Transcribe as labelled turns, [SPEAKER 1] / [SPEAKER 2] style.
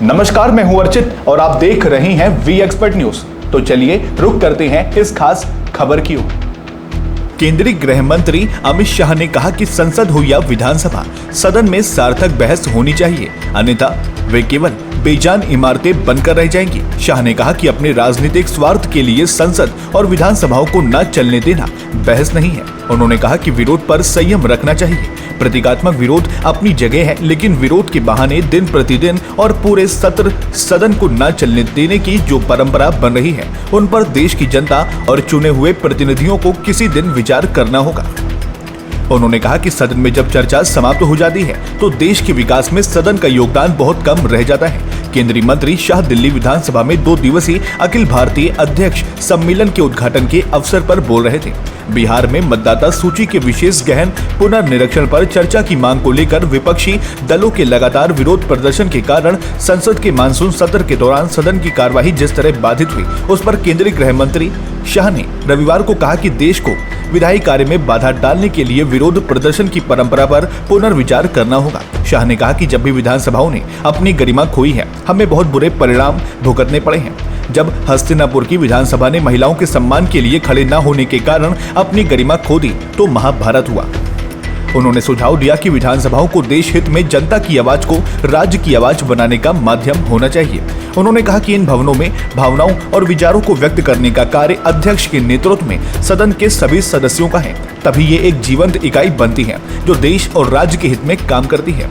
[SPEAKER 1] नमस्कार, मैं हूं अर्चित और आप देख रहे हैं वी एक्सपर्ट न्यूज। तो चलिए रुक करते हैं इस खास खबर की ओर। केंद्रीय गृह मंत्री अमित शाह ने कहा कि संसद हो या विधानसभा, सदन में सार्थक बहस होनी चाहिए, अन्यथा वे केवल बेजान इमारतें बनकर रह जाएंगी। शाह ने कहा कि अपने राजनीतिक स्वार्थ के लिए संसद और विधानसभाओं को न चलने देना बहस नहीं है। उन्होंने कहा कि विरोध पर संयम रखना चाहिए। प्रतीकात्मक विरोध अपनी जगह है, लेकिन विरोध के बहाने दिन प्रतिदिन और पूरे सत्र सदन को न चलने देने की जो परंपरा बन रही है, उन पर देश की जनता और चुने हुए प्रतिनिधियों को किसी दिन विचार करना होगा। उन्होंने कहा कि सदन में जब चर्चा समाप्त हो जाती है तो देश के विकास में सदन का योगदान बहुत कम रह जाता है। केंद्रीय मंत्री शाह दिल्ली विधानसभा में 2 दिवसीय अखिल भारतीय अध्यक्ष सम्मेलन के उद्घाटन के अवसर पर बोल रहे थे। बिहार में मतदाता सूची के विशेष गहन पुनर्निरीक्षण पर चर्चा की मांग को लेकर विपक्षी दलों के लगातार विरोध प्रदर्शन के कारण संसद के मानसून सत्र के दौरान सदन की कार्यवाही जिस तरह बाधित हुई, उस पर केंद्रीय गृह मंत्री शाह ने रविवार को कहा कि देश को विधायी कार्य में बाधा डालने के लिए विरोध प्रदर्शन की परंपरा पर पुनर्विचार करना होगा। शाह ने कहा कि जब भी विधानसभाओं ने अपनी गरिमा खोई है, हमें बहुत बुरे परिणाम भुगतने पड़े हैं। जब हस्तिनापुर की विधानसभा ने महिलाओं के सम्मान के लिए खड़े न होने के कारण अपनी गरिमा खो दी तो महाभारत हुआ। उन्होंने सुझाव दिया कि विधानसभाओं को देश हित में जनता की आवाज को राज्य की आवाज बनाने का माध्यम होना चाहिए। उन्होंने कहा कि इन भवनों में भावनाओं और विचारों को व्यक्त करने का कार्य अध्यक्ष के नेतृत्व में सदन के सभी सदस्यों का है, तभी ये एक जीवंत इकाई बनती है जो देश और राज्य के हित में काम करती है।